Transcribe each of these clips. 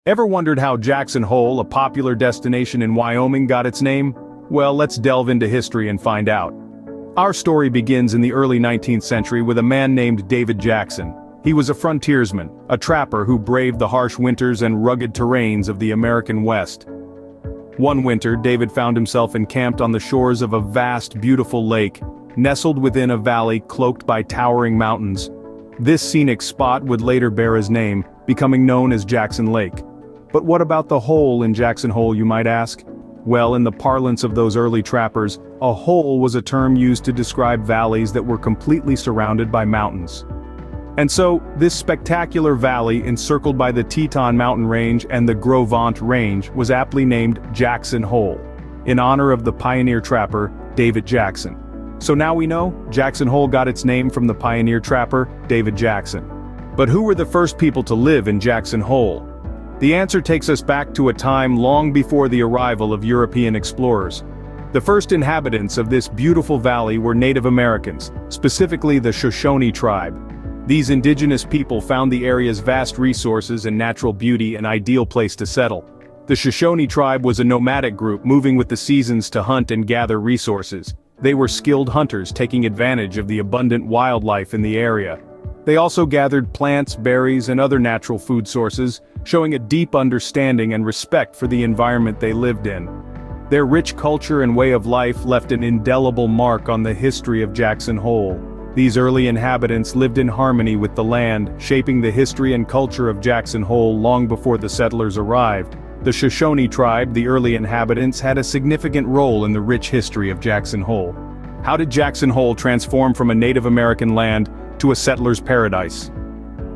Ever wondered how Jackson Hole, a popular destination in Wyoming, got its name? Well, let's delve into history and find out. Our story begins in the early 19th century with a man named David Jackson. He was a frontiersman, a trapper who braved the harsh winters and rugged terrains of the American West. One winter, David found himself encamped on the shores of a vast, beautiful lake, nestled within a valley cloaked by towering mountains. This scenic spot would later bear his name, becoming known as Jackson Lake. But what about the hole in Jackson Hole, you might ask? Well, in the parlance of those early trappers, a hole was a term used to describe valleys that were completely surrounded by mountains. And so, this spectacular valley encircled by the Teton Mountain Range and the Gros Ventre Range was aptly named Jackson Hole, in honor of the pioneer trapper, David Jackson. So now we know, Jackson Hole got its name from the pioneer trapper, David Jackson. But who were the first people to live in Jackson Hole? The answer takes us back to a time long before the arrival of European explorers. The first inhabitants of this beautiful valley were Native Americans, specifically the Shoshone tribe. These indigenous people found the area's vast resources and natural beauty an ideal place to settle. The Shoshone tribe was a nomadic group moving with the seasons to hunt and gather resources. They were skilled hunters taking advantage of the abundant wildlife in the area. They also gathered plants, berries, and other natural food sources, showing a deep understanding and respect for the environment they lived in. Their rich culture and way of life left an indelible mark on the history of Jackson Hole. These early inhabitants lived in harmony with the land, shaping the history and culture of Jackson Hole long before the settlers arrived. The Shoshone tribe, the early inhabitants, had a significant role in the rich history of Jackson Hole. How did Jackson Hole transform from a Native American land to a settler's paradise?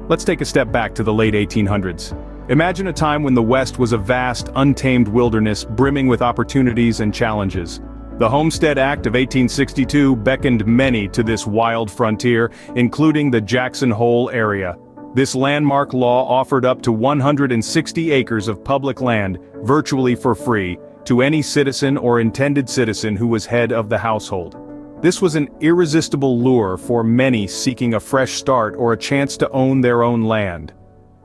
Let's take a step back to the late 1800s. Imagine a time when the West was a vast, untamed wilderness brimming with opportunities and challenges. The Homestead Act of 1862 beckoned many to this wild frontier, including the Jackson Hole area. This landmark law offered up to 160 acres of public land, virtually for free, to any citizen or intended citizen who was head of the household. This was an irresistible lure for many seeking a fresh start or a chance to own their own land.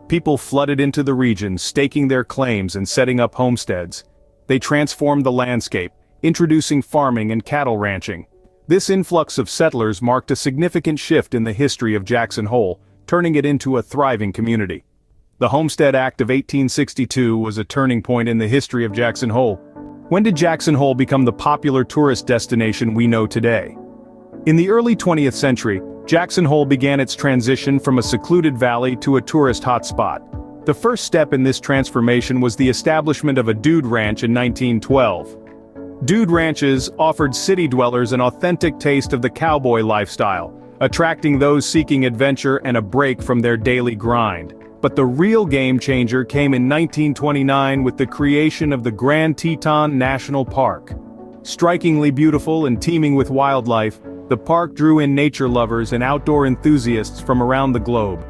People flooded into the region, staking their claims and setting up homesteads. They transformed the landscape, introducing farming and cattle ranching. This influx of settlers marked a significant shift in the history of Jackson Hole, turning it into a thriving community. The Homestead Act of 1862 was a turning point in the history of Jackson Hole. When did Jackson Hole become the popular tourist destination we know today? In the early 20th century, Jackson Hole began its transition from a secluded valley to a tourist hotspot. The first step in this transformation was the establishment of a dude ranch in 1912. Dude ranches offered city dwellers an authentic taste of the cowboy lifestyle, attracting those seeking adventure and a break from their daily grind. But the real game changer came in 1929 with the creation of the Grand Teton National Park. Strikingly beautiful and teeming with wildlife, the park drew in nature lovers and outdoor enthusiasts from around the globe.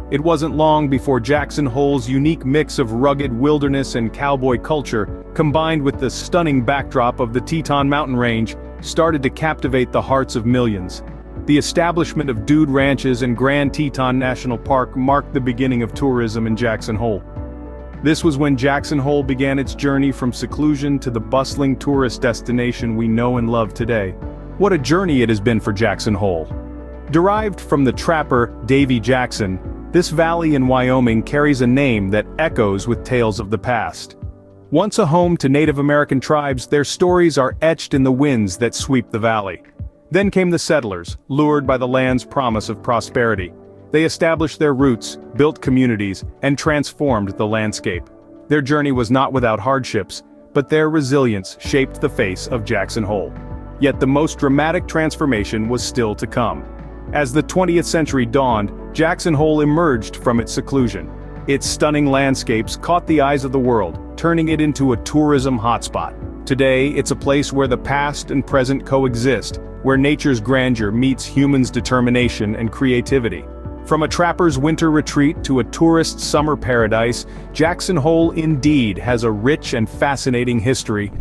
It wasn't long before Jackson Hole's unique mix of rugged wilderness and cowboy culture, combined with the stunning backdrop of the Teton Mountain Range, started to captivate the hearts of millions. The establishment of dude ranches and Grand Teton National Park marked the beginning of tourism in Jackson Hole. This was when Jackson Hole began its journey from seclusion to the bustling tourist destination we know and love today. What a journey it has been for Jackson Hole. Derived from the trapper Davy Jackson, this valley in Wyoming carries a name that echoes with tales of the past. Once a home to Native American tribes, their stories are etched in the winds that sweep the valley. Then came the settlers, lured by the land's promise of prosperity. They established their roots, built communities, and transformed the landscape. Their journey was not without hardships, but their resilience shaped the face of Jackson Hole. Yet the most dramatic transformation was still to come. As the 20th century dawned, Jackson Hole emerged from its seclusion. Its stunning landscapes caught the eyes of the world, turning it into a tourism hotspot. Today, it's a place where the past and present coexist, where nature's grandeur meets humans' determination and creativity. From a trapper's winter retreat to a tourist's summer paradise, Jackson Hole indeed has a rich and fascinating history